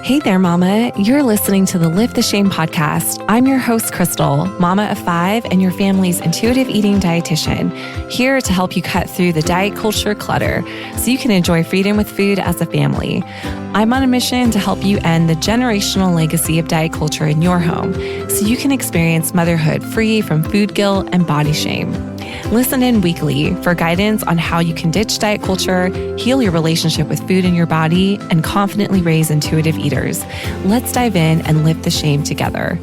Hey there, Mama. You're listening to the Lift the Shame podcast. I'm your host, Crystal, mama of 5 and your family's intuitive eating dietitian, here to help you cut through the diet culture clutter so you can enjoy freedom with food as a family. I'm on a mission to help you end the generational legacy of diet culture in your home so you can experience motherhood free from food guilt and body shame. Listen in weekly for guidance on how you can ditch diet culture, heal your relationship with food and your body, and confidently raise intuitive eaters. Let's dive in and lift the shame together.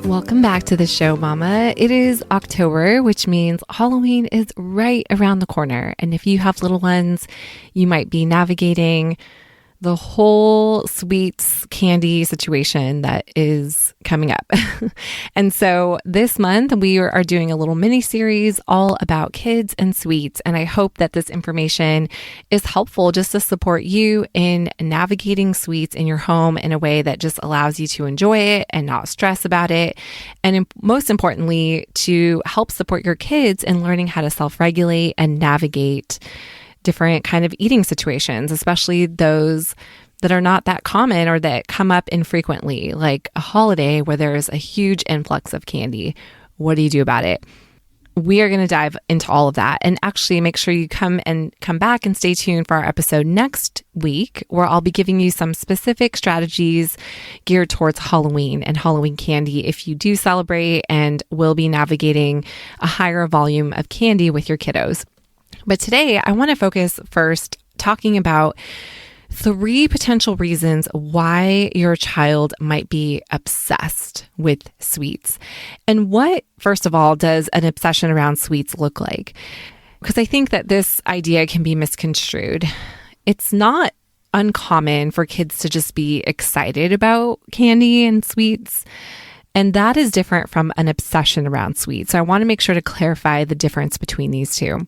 Welcome back to the show, Mama. It is October, which means Halloween is right around the corner. And if you have little ones, you might be navigating the whole sweets candy situation that is coming up. And so this month we are doing a little mini series all about kids and sweets. And I hope that this information is helpful just to support you in navigating sweets in your home in a way that just allows you to enjoy it and not stress about it. And most importantly, to help support your kids in learning how to self-regulate and navigate different kind of eating situations, especially those that are not that common or that come up infrequently, like a holiday where there's a huge influx of candy. What do you do about it? We are going to dive into all of that, and actually make sure you come back and stay tuned for our episode next week, where I'll be giving you some specific strategies geared towards Halloween and Halloween candy if you do celebrate and will be navigating a higher volume of candy with your kiddos. But today I want to focus first talking about 3 potential reasons why your child might be obsessed with sweets. And what, first of all, does an obsession around sweets look like? Because I think that this idea can be misconstrued. It's not uncommon for kids to just be excited about candy and sweets. And that is different from an obsession around sweets. So I want to make sure to clarify the difference between these two.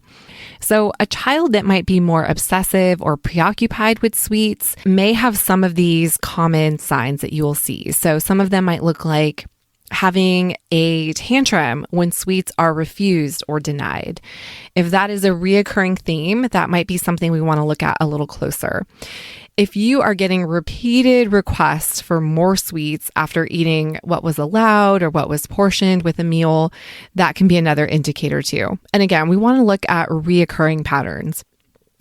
So a child that might be more obsessive or preoccupied with sweets may have some of these common signs that you will see. So some of them might look like having a tantrum when sweets are refused or denied. If that is a reoccurring theme, that might be something we want to look at a little closer. If you are getting repeated requests for more sweets after eating what was allowed or what was portioned with a meal, that can be another indicator too. And again, we want to look at reoccurring patterns.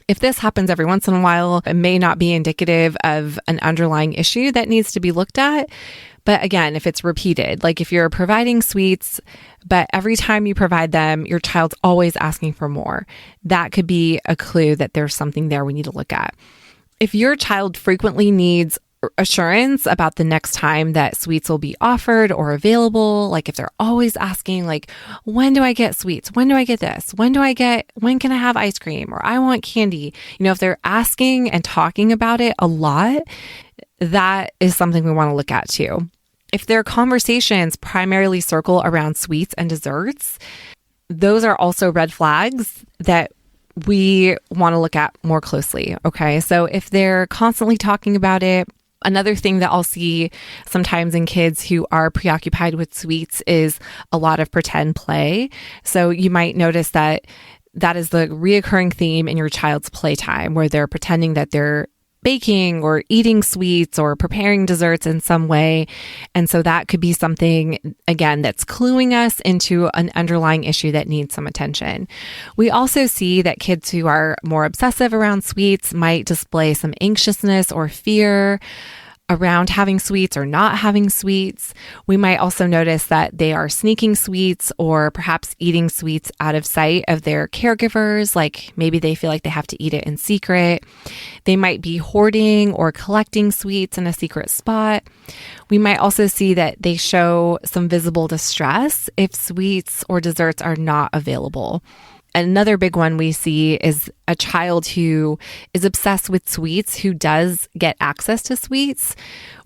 If this happens every once in a while, it may not be indicative of an underlying issue that needs to be looked at. But again, if it's repeated, like if you're providing sweets, but every time you provide them, your child's always asking for more, that could be a clue that there's something there we need to look at. If your child frequently needs assurance about the next time that sweets will be offered or available, like if they're always asking, like, when do I get sweets? When do I get this? When can I have ice cream? Or I want candy. If they're asking and talking about it a lot, that is something we want to look at too. If their conversations primarily circle around sweets and desserts, those are also red flags that we want to look at more closely. Okay. So if they're constantly talking about it, another thing that I'll see sometimes in kids who are preoccupied with sweets is a lot of pretend play. So you might notice that is the reoccurring theme in your child's playtime, where they're pretending that they're baking or eating sweets or preparing desserts in some way. And so that could be something, again, that's cluing us into an underlying issue that needs some attention. We also see that kids who are more obsessive around sweets might display some anxiousness or fear around having sweets or not having sweets. We might also notice that they are sneaking sweets or perhaps eating sweets out of sight of their caregivers, like maybe they feel like they have to eat it in secret. They might be hoarding or collecting sweets in a secret spot. We might also see that they show some visible distress if sweets or desserts are not available. Another big one we see is a child who is obsessed with sweets, who does get access to sweets,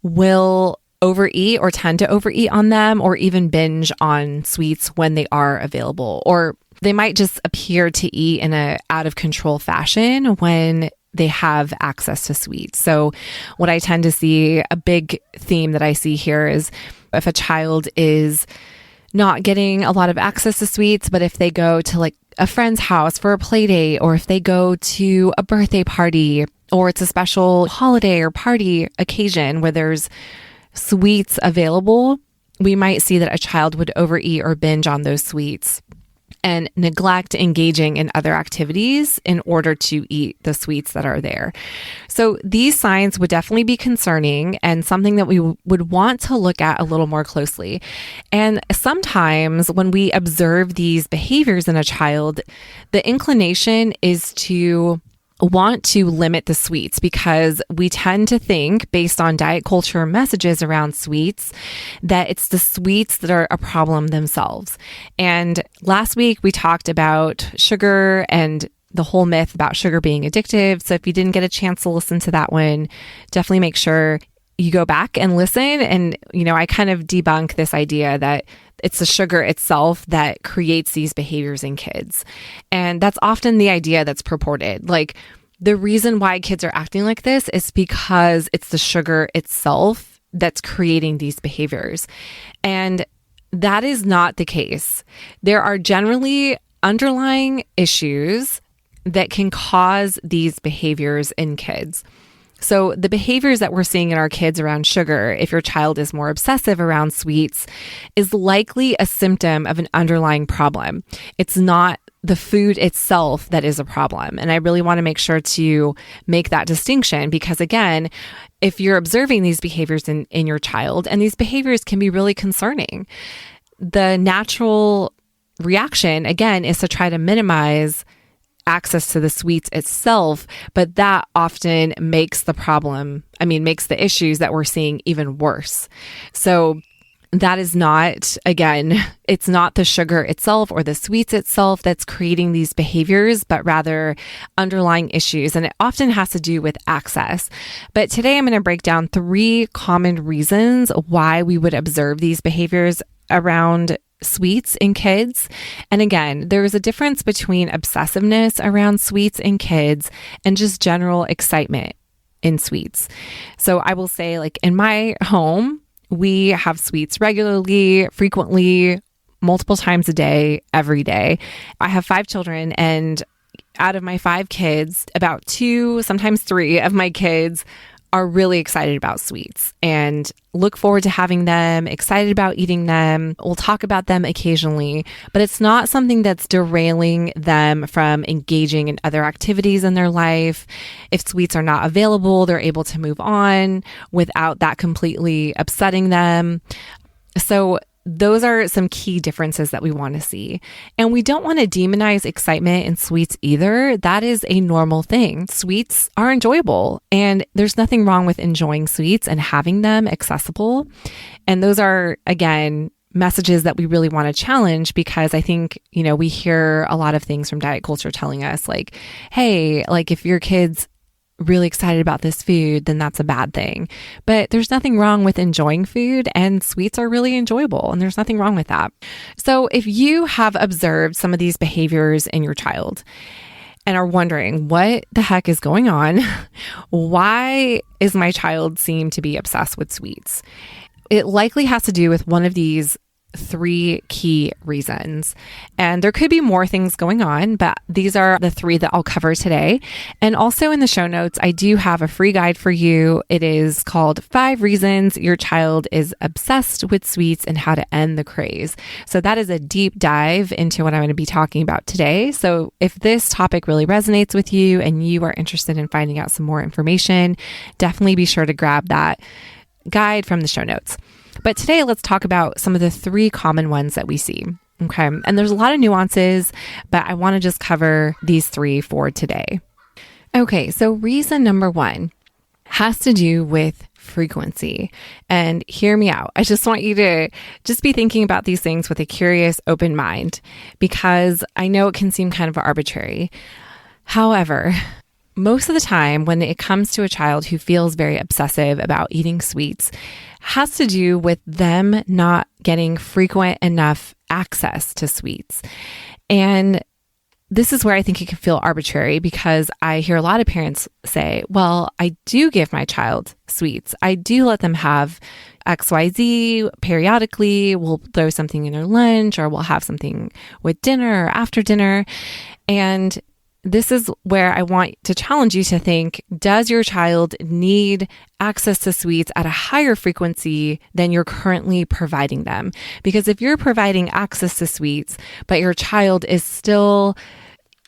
will overeat or tend to overeat on them, or even binge on sweets when they are available. Or they might just appear to eat in a out of control fashion when they have access to sweets. So what I tend to see, a big theme that I see here, is if a child is not getting a lot of access to sweets, but if they go to like a friend's house for a play date, or if they go to a birthday party or it's a special holiday or party occasion where there's sweets available, we might see that a child would overeat or binge on those sweets and neglect engaging in other activities in order to eat the sweets that are there. So these signs would definitely be concerning and something that we would want to look at a little more closely. And sometimes when we observe these behaviors in a child, the inclination is to want to limit the sweets because we tend to think, based on diet culture messages around sweets, that it's the sweets that are a problem themselves. And last week we talked about sugar and the whole myth about sugar being addictive. So if you didn't get a chance to listen to that one, definitely make sure you go back and listen. And, I kind of debunk this idea that it's the sugar itself that creates these behaviors in kids. And that's often the idea that's purported. Like, the reason why kids are acting like this is because it's the sugar itself that's creating these behaviors. And that is not the case. There are generally underlying issues that can cause these behaviors in kids. So the behaviors that we're seeing in our kids around sugar, if your child is more obsessive around sweets, is likely a symptom of an underlying problem. It's not the food itself that is a problem. And I really want to make sure to make that distinction because, again, if you're observing these behaviors in your child, and these behaviors can be really concerning, the natural reaction, again, is to try to minimize access to the sweets itself, but that often makes the issues that we're seeing even worse. So that is not, again, it's not the sugar itself or the sweets itself that's creating these behaviors, but rather underlying issues. And it often has to do with access. But today I'm going to break down 3 common reasons why we would observe these behaviors around sweets in kids. And again, there's a difference between obsessiveness around sweets in kids and just general excitement in sweets. So I will say, like, in my home, we have sweets regularly, frequently, multiple times a day, every day. I have 5 children, and out of my 5 kids, about 2, sometimes 3 of my kids are really excited about sweets and look forward to having them, excited about eating them. We'll talk about them occasionally, but it's not something that's derailing them from engaging in other activities in their life. If sweets are not available, they're able to move on without that completely upsetting them. So those are some key differences that we want to see. And we don't want to demonize excitement in sweets either. That is a normal thing. Sweets are enjoyable, and there's nothing wrong with enjoying sweets and having them accessible. And those are, again, messages that we really want to challenge because I think, we hear a lot of things from diet culture telling us like, hey, like if your kid's really excited about this food, then that's a bad thing. But there's nothing wrong with enjoying food, and sweets are really enjoyable, and there's nothing wrong with that. So if you have observed some of these behaviors in your child and are wondering what the heck is going on, why is my child seem to be obsessed with sweets? It likely has to do with one of these 3 key reasons. And there could be more things going on, but these are the 3 that I'll cover today. And also in the show notes, I do have a free guide for you. It is called 5 Reasons Your Child is Obsessed with Sweets and How to End the Craze. So that is a deep dive into what I'm going to be talking about today. So if this topic really resonates with you and you are interested in finding out some more information, definitely be sure to grab that guide from the show notes. But today, let's talk about some of the 3 common ones that we see. Okay. And there's a lot of nuances, but I want to just cover these 3 for today. Okay. So reason number 1 has to do with frequency. And hear me out. I just want you to just be thinking about these things with a curious, open mind, because I know it can seem kind of arbitrary. However, most of the time when it comes to a child who feels very obsessive about eating sweets, has to do with them not getting frequent enough access to sweets. And this is where I think it can feel arbitrary because I hear a lot of parents say, well, I do give my child sweets. I do let them have XYZ periodically. We'll throw something in their lunch, or we'll have something with dinner or after dinner. And this is where I want to challenge you to think, does your child need access to sweets at a higher frequency than you're currently providing them? Because if you're providing access to sweets, but your child is still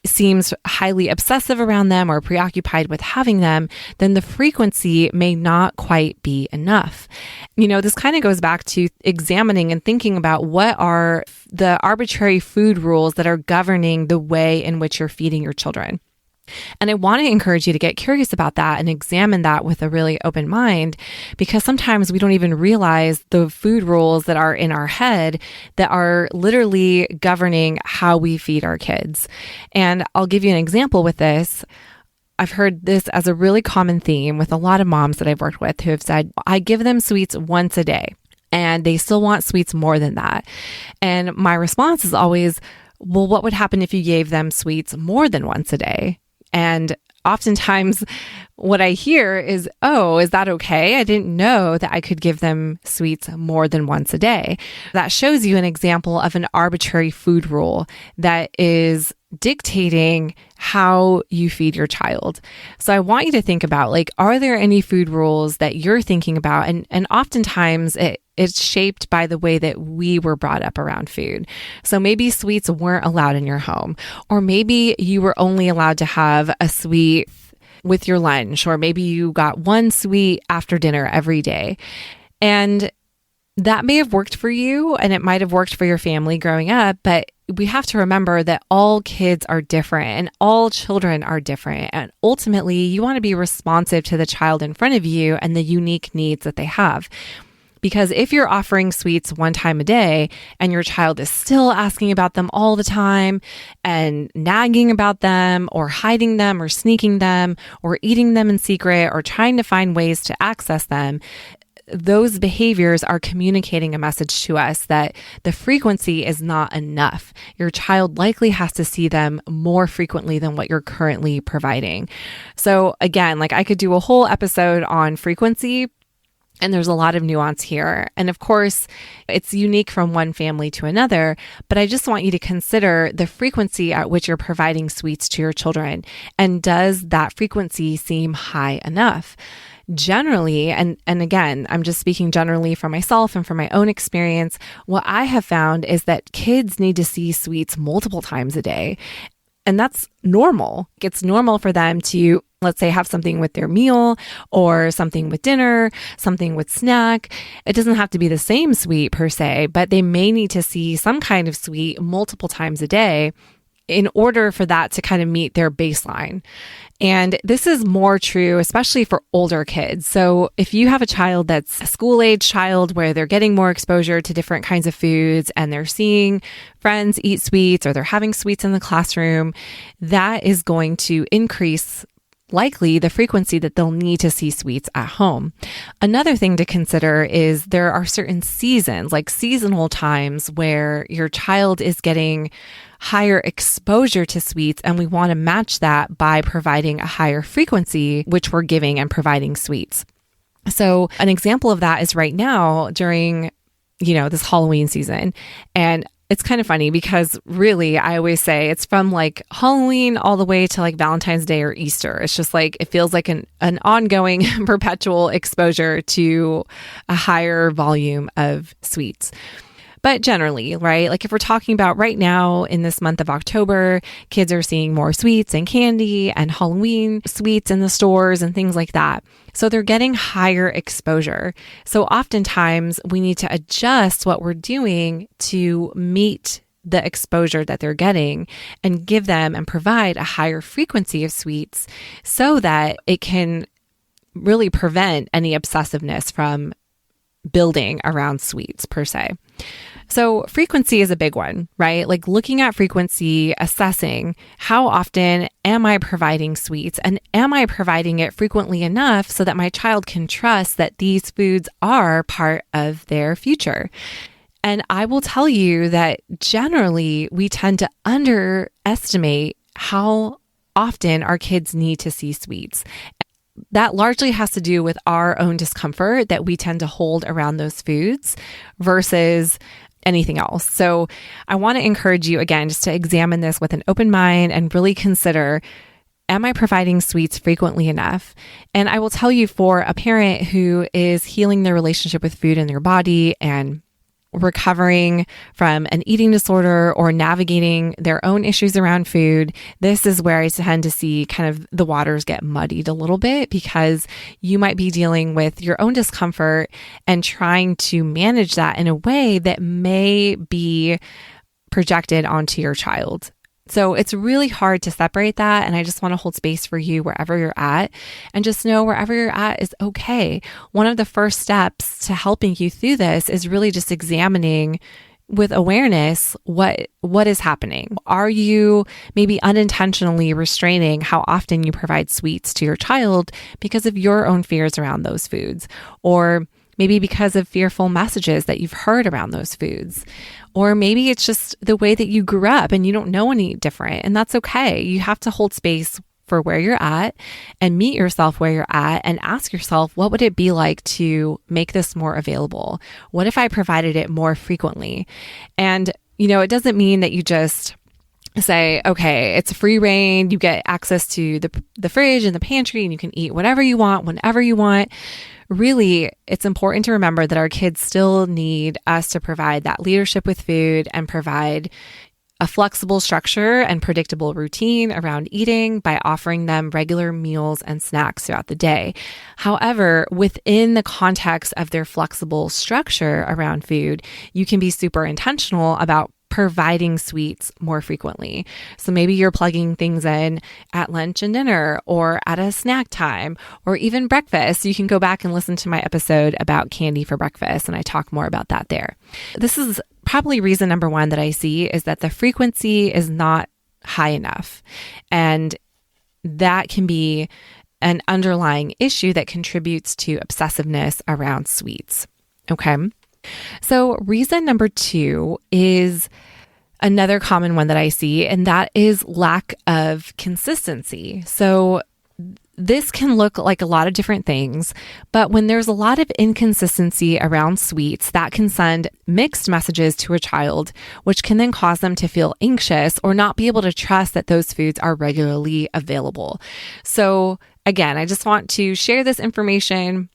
seems highly obsessive around them or preoccupied with having them, then the frequency may not quite be enough. This kind of goes back to examining and thinking about what are the arbitrary food rules that are governing the way in which you're feeding your children. And I want to encourage you to get curious about that and examine that with a really open mind, because sometimes we don't even realize the food rules that are in our head that are literally governing how we feed our kids. And I'll give you an example with this. I've heard this as a really common theme with a lot of moms that I've worked with who have said, I give them sweets once a day and they still want sweets more than that. And my response is always, well, what would happen if you gave them sweets more than once a day? And oftentimes what I hear is, oh, is that okay? I didn't know that I could give them sweets more than once a day. That shows you an example of an arbitrary food rule that is dictating how you feed your child. So I want you to think about, are there any food rules that you're thinking about? And oftentimes it's shaped by the way that we were brought up around food. So maybe sweets weren't allowed in your home, or maybe you were only allowed to have a sweet with your lunch, or maybe you got one sweet after dinner every day. And that may have worked for you and it might have worked for your family growing up, but we have to remember that all kids are different and all children are different. And ultimately, you want to be responsive to the child in front of you and the unique needs that they have. Because if you're offering sweets one time a day and your child is still asking about them all the time and nagging about them or hiding them or sneaking them or eating them in secret or trying to find ways to access them, those behaviors are communicating a message to us that the frequency is not enough. Your child likely has to see them more frequently than what you're currently providing. So again, I could do a whole episode on frequency, and there's a lot of nuance here. And of course, it's unique from one family to another, but I just want you to consider the frequency at which you're providing sweets to your children. And does that frequency seem high enough? Generally, and again, I'm just speaking generally for myself and from my own experience, what I have found is that kids need to see sweets multiple times a day. And that's normal. It's normal for them to, let's say, have something with their meal or something with dinner, something with snack. It doesn't have to be the same sweet per se, but they may need to see some kind of sweet multiple times a day in order for that to kind of meet their baseline. And this is more true, especially for older kids. So if you have a child that's a school-age child where they're getting more exposure to different kinds of foods and they're seeing friends eat sweets or they're having sweets in the classroom, that is going to increase likely the frequency that they'll need to see sweets at home. Another thing to consider is there are certain seasons, like seasonal times, where your child is getting higher exposure to sweets, and we want to match that by providing a higher frequency, which we're giving and providing sweets. So an example of that is right now during, this Halloween season. And it's kind of funny because really, I always say it's from Halloween all the way to Valentine's Day or Easter. It's just it feels like an ongoing perpetual exposure to a higher volume of sweets. But generally, right, if we're talking about right now in this month of October, kids are seeing more sweets and candy and Halloween sweets in the stores and things like that. So they're getting higher exposure. So oftentimes we need to adjust what we're doing to meet the exposure that they're getting and give them and provide a higher frequency of sweets so that it can really prevent any obsessiveness from building around sweets per se. So frequency is a big one, right? Looking at frequency, assessing how often am I providing sweets and am I providing it frequently enough so that my child can trust that these foods are part of their future. And I will tell you that generally we tend to underestimate how often our kids need to see sweets. That largely has to do with our own discomfort that we tend to hold around those foods versus anything else. So I want to encourage you again, just to examine this with an open mind and really consider, am I providing sweets frequently enough? And I will tell you, for a parent who is healing their relationship with food in their body and recovering from an eating disorder or navigating their own issues around food, this is where I tend to see kind of the waters get muddied a little bit, because you might be dealing with your own discomfort and trying to manage that in a way that may be projected onto your child. So it's really hard to separate that. And I just want to hold space for you wherever you're at, and just know wherever you're at is okay. One of the first steps to helping you through this is really just examining with awareness what is happening. Are you maybe unintentionally restraining how often you provide sweets to your child because of your own fears around those foods? Or maybe because of fearful messages that you've heard around those foods. Or maybe it's just the way that you grew up and you don't know any different. And that's okay. You have to hold space for where you're at and meet yourself where you're at and ask yourself, what would it be like to make this more available? What if I provided it more frequently? And, it doesn't mean that you just say, okay, it's free reign. You get access to the fridge and the pantry, and you can eat whatever you want, whenever you want. Really, it's important to remember that our kids still need us to provide that leadership with food and provide a flexible structure and predictable routine around eating by offering them regular meals and snacks throughout the day. However, within the context of their flexible structure around food, you can be super intentional about providing sweets more frequently. So maybe you're plugging things in at lunch and dinner, or at a snack time, or even breakfast. You can go back and listen to my episode about candy for breakfast, and I talk more about that there. This is probably reason number one that I see, is that the frequency is not high enough. And that can be an underlying issue that contributes to obsessiveness around sweets. Okay. So reason number two is another common one that I see, and that is lack of consistency. So this can look like a lot of different things, but when there's a lot of inconsistency around sweets, that can send mixed messages to a child, which can then cause them to feel anxious or not be able to trust that those foods are regularly available. So again, I just want to share this information,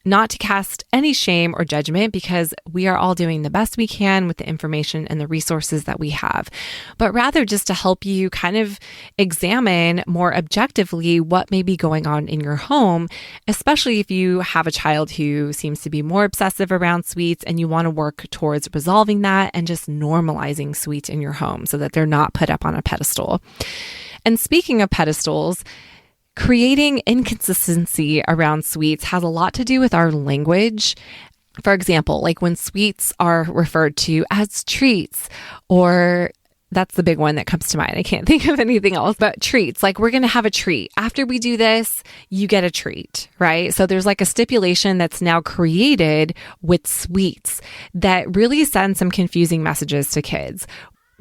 not to cast any shame or judgment, because we are all doing the best we can with the information and the resources that we have, but rather just to help you kind of examine more objectively what may be going on in your home, especially if you have a child who seems to be more obsessive around sweets and you want to work towards resolving that and just normalizing sweets in your home so that they're not put up on a pedestal. And speaking of pedestals, creating inconsistency around sweets has a lot to do with our language. For example, like when sweets are referred to as treats, or that's the big one that comes to mind. I can't think of anything else, but treats. Like, we're going to have a treat. After we do this, you get a treat, right? So there's like a stipulation that's now created with sweets that really sends some confusing messages to kids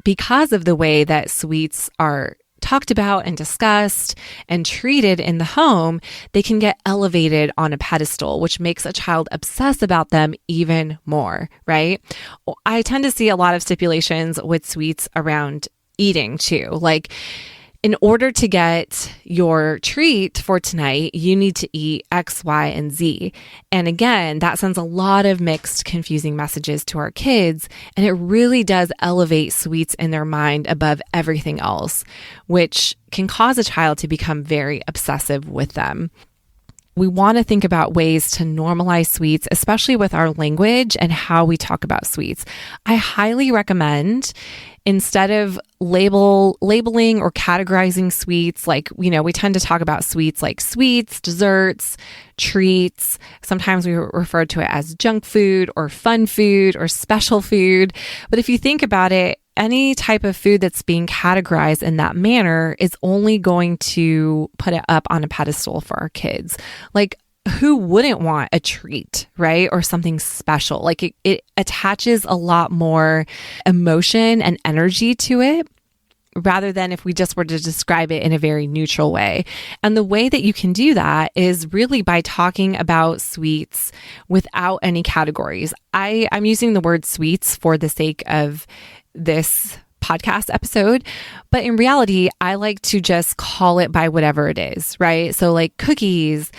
because of the way that sweets are talked about and discussed and treated in the home. They can get elevated on a pedestal, which makes a child obsess about them even more, right? I tend to see a lot of stipulations with sweets around eating too. Like, in order to get your treat for tonight, you need to eat X, Y, and Z. And again, that sends a lot of mixed, confusing messages to our kids. And it really does elevate sweets in their mind above everything else, which can cause a child to become very obsessive with them. We want to think about ways to normalize sweets, especially with our language and how we talk about sweets. I highly recommend, instead of labeling or categorizing sweets, like, we tend to talk about sweets like sweets, desserts, treats. Sometimes we refer to it as junk food or fun food or special food. But if you think about it, any type of food that's being categorized in that manner is only going to put it up on a pedestal for our kids. Like, who wouldn't want a treat, right? Or something special? Like, it attaches a lot more emotion and energy to it. rather than if we just were to describe it in a very neutral way. And the way that you can do that is really by talking about sweets without any categories. I'm using the word sweets for the sake of this podcast episode, but in reality, I like to just call it by whatever it is, right? So like cookies,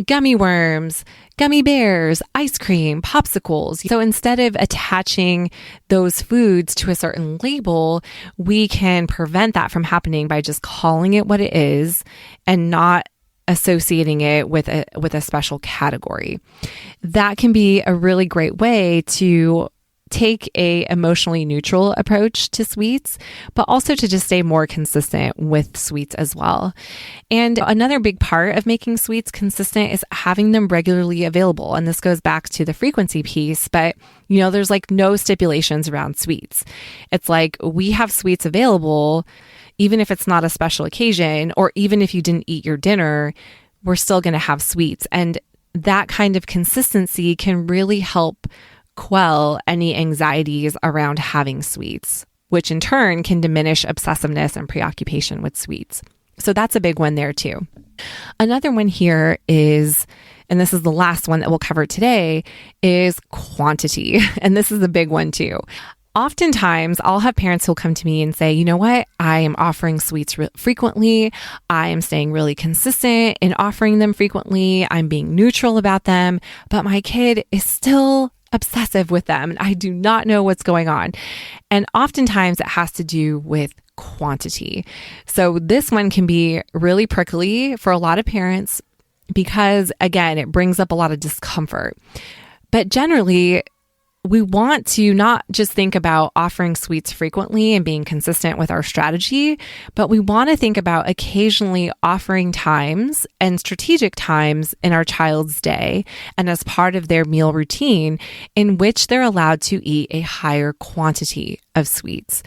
gummy worms, gummy bears, ice cream, popsicles. So instead of attaching those foods to a certain label, we can prevent that from happening by just calling it what it is and not associating it with a special category. That can be a really great way to take a emotionally neutral approach to sweets, but also to just stay more consistent with sweets as well. And another big part of making sweets consistent is having them regularly available. And this goes back to the frequency piece, but there's like no stipulations around sweets. It's like we have sweets available, even if it's not a special occasion, or even if you didn't eat your dinner, we're still going to have sweets. And that kind of consistency can really help quell any anxieties around having sweets, which in turn can diminish obsessiveness and preoccupation with sweets. So that's a big one there too. Another one here is, and this is the last one that we'll cover today, is quantity. And this is a big one too. Oftentimes, I'll have parents who'll come to me and say, you know what, I am offering sweets frequently. I am staying really consistent in offering them frequently. I'm being neutral about them, but my kid is still obsessive with them. I do not know what's going on. And oftentimes it has to do with quantity. So this one can be really prickly for a lot of parents because, again, it brings up a lot of discomfort. But generally, we want to not just think about offering sweets frequently and being consistent with our strategy, but we want to think about occasionally offering times and strategic times in our child's day and as part of their meal routine in which they're allowed to eat a higher quantity of sweets.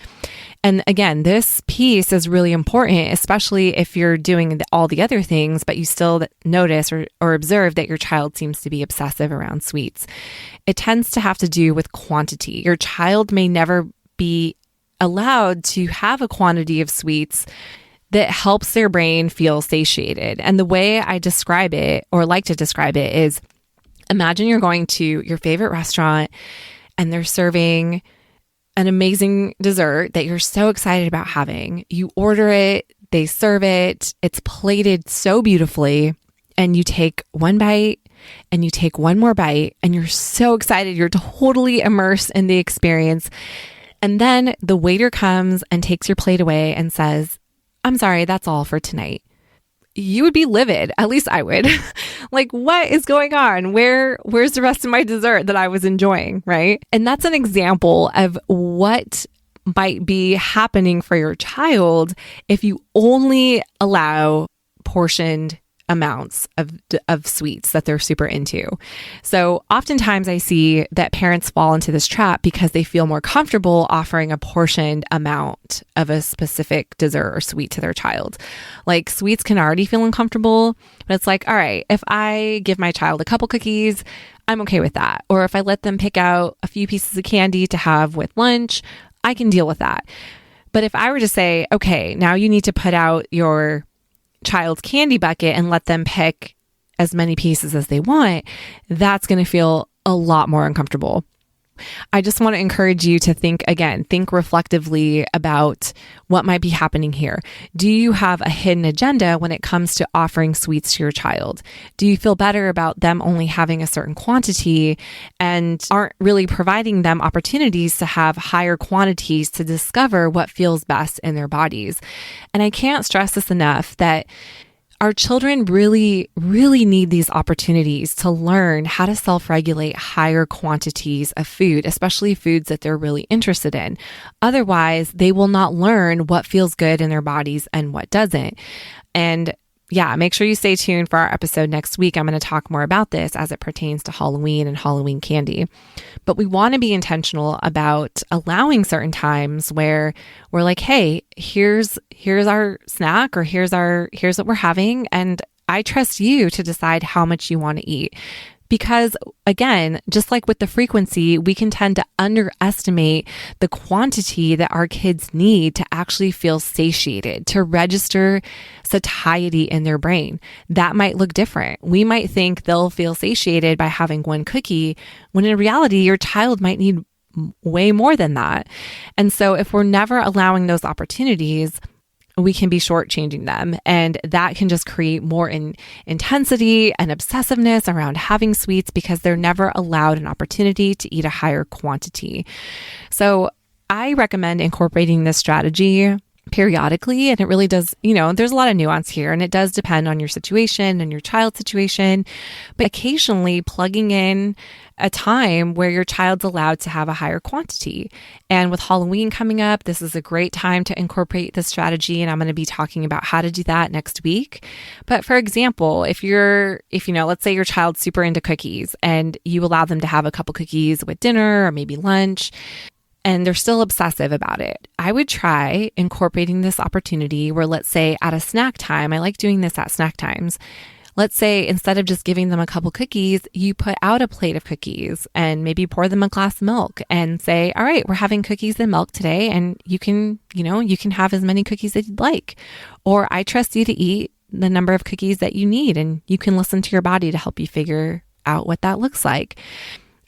And again, this piece is really important, especially if you're doing all the other things, but you still notice or observe that your child seems to be obsessive around sweets. It tends to have to do with quantity. Your child may never be allowed to have a quantity of sweets that helps their brain feel satiated. And the way I describe it, or like to describe it, is imagine you're going to your favorite restaurant and they're serving an amazing dessert that you're so excited about having. You order it, they serve it, it's plated so beautifully, and you take one bite and you take one more bite and you're so excited. You're totally immersed in the experience. And then the waiter comes and takes your plate away and says, "I'm sorry, that's all for tonight." You would be livid. At least I would. Like, what is going on? Where's the rest of my dessert that I was enjoying, right? And that's an example of what might be happening for your child if you only allow portioned amounts of sweets that they're super into. So oftentimes I see that parents fall into this trap because they feel more comfortable offering a portioned amount of a specific dessert or sweet to their child. Like sweets can already feel uncomfortable, but it's like, all right, if I give my child a couple cookies, I'm okay with that. Or if I let them pick out a few pieces of candy to have with lunch, I can deal with that. But if I were to say, okay, now you need to put out your child's candy bucket and let them pick as many pieces as they want, that's going to feel a lot more uncomfortable. I just want to encourage you to think reflectively about what might be happening here. Do you have a hidden agenda when it comes to offering sweets to your child? Do you feel better about them only having a certain quantity and aren't really providing them opportunities to have higher quantities to discover what feels best in their bodies? And I can't stress this enough that our children really, really need these opportunities to learn how to self-regulate higher quantities of food, especially foods that they're really interested in. Otherwise, they will not learn what feels good in their bodies and what doesn't. And yeah, make sure you stay tuned for our episode next week. I'm going to talk more about this as it pertains to Halloween and Halloween candy. But we want to be intentional about allowing certain times where we're like, hey, here's our snack, or here's what we're having, and I trust you to decide how much you want to eat. Because again, just like with the frequency, we can tend to underestimate the quantity that our kids need to actually feel satiated, to register satiety in their brain. That might look different. We might think they'll feel satiated by having one cookie, when in reality, your child might need way more than that. And so if we're never allowing those opportunities, we can be shortchanging them. And that can just create more intensity and obsessiveness around having sweets because they're never allowed an opportunity to eat a higher quantity. So I recommend incorporating this strategy periodically. And it really does, there's a lot of nuance here, and it does depend on your situation and your child's situation, but occasionally plugging in a time where your child's allowed to have a higher quantity. And with Halloween coming up, this is a great time to incorporate this strategy. And I'm going to be talking about how to do that next week. But for example, if let's say your child's super into cookies and you allow them to have a couple cookies with dinner or maybe lunch, and they're still obsessive about it, I would try incorporating this opportunity where, let's say at a snack time, I like doing this at snack times. Let's say instead of just giving them a couple cookies, you put out a plate of cookies and maybe pour them a glass of milk and say, all right, we're having cookies and milk today. And you can have as many cookies as you'd like. Or I trust you to eat the number of cookies that you need, and you can listen to your body to help you figure out what that looks like.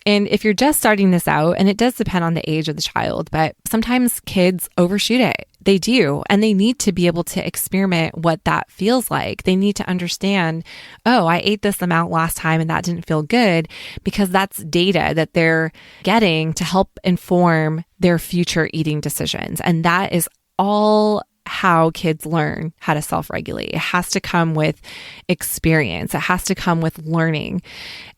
And if you're just starting this out, and it does depend on the age of the child, but sometimes kids overshoot it. They do. And they need to be able to experiment what that feels like. They need to understand, oh, I ate this amount last time and that didn't feel good, because that's data that they're getting to help inform their future eating decisions. And that is all how kids learn how to self-regulate. It has to come with experience. It has to come with learning.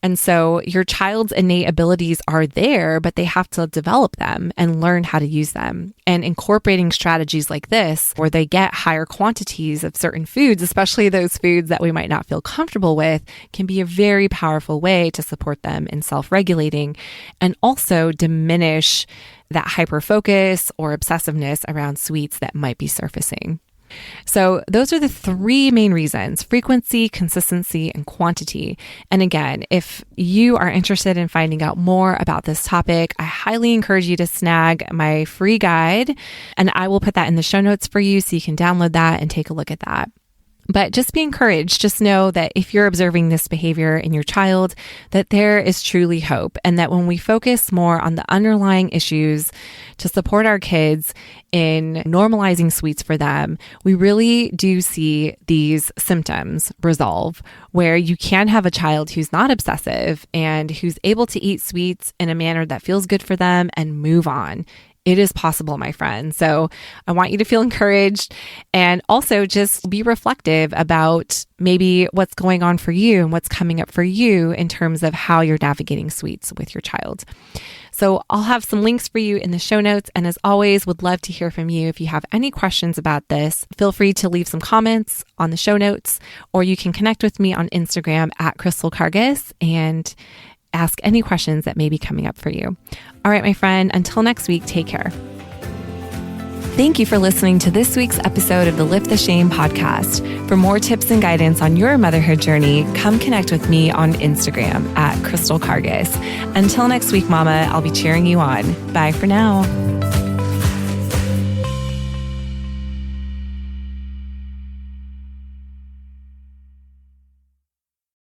And so your child's innate abilities are there, but they have to develop them and learn how to use them. And incorporating strategies like this, where they get higher quantities of certain foods, especially those foods that we might not feel comfortable with, can be a very powerful way to support them in self-regulating and also diminish that hyperfocus or obsessiveness around sweets that might be surfacing. So those are the three main reasons: frequency, consistency, and quantity. And again, if you are interested in finding out more about this topic, I highly encourage you to snag my free guide, and I will put that in the show notes for you so you can download that and take a look at that. But just be encouraged. Just know that if you're observing this behavior in your child, that there is truly hope. And that when we focus more on the underlying issues to support our kids in normalizing sweets for them, we really do see these symptoms resolve, where you can have a child who's not obsessive and who's able to eat sweets in a manner that feels good for them and move on. It is possible, my friend. So I want you to feel encouraged, and also just be reflective about maybe what's going on for you and what's coming up for you in terms of how you're navigating sweets with your child. So I'll have some links for you in the show notes. And as always, would love to hear from you. If you have any questions about this, feel free to leave some comments on the show notes, or you can connect with me on Instagram at Crystal Kargas and ask any questions that may be coming up for you. All right, my friend, until next week, take care. Thank you for listening to this week's episode of the Lift the Shame podcast. For more tips and guidance on your motherhood journey, come connect with me on Instagram at Crystal Kargas. Until next week, Mama, I'll be cheering you on. Bye for now.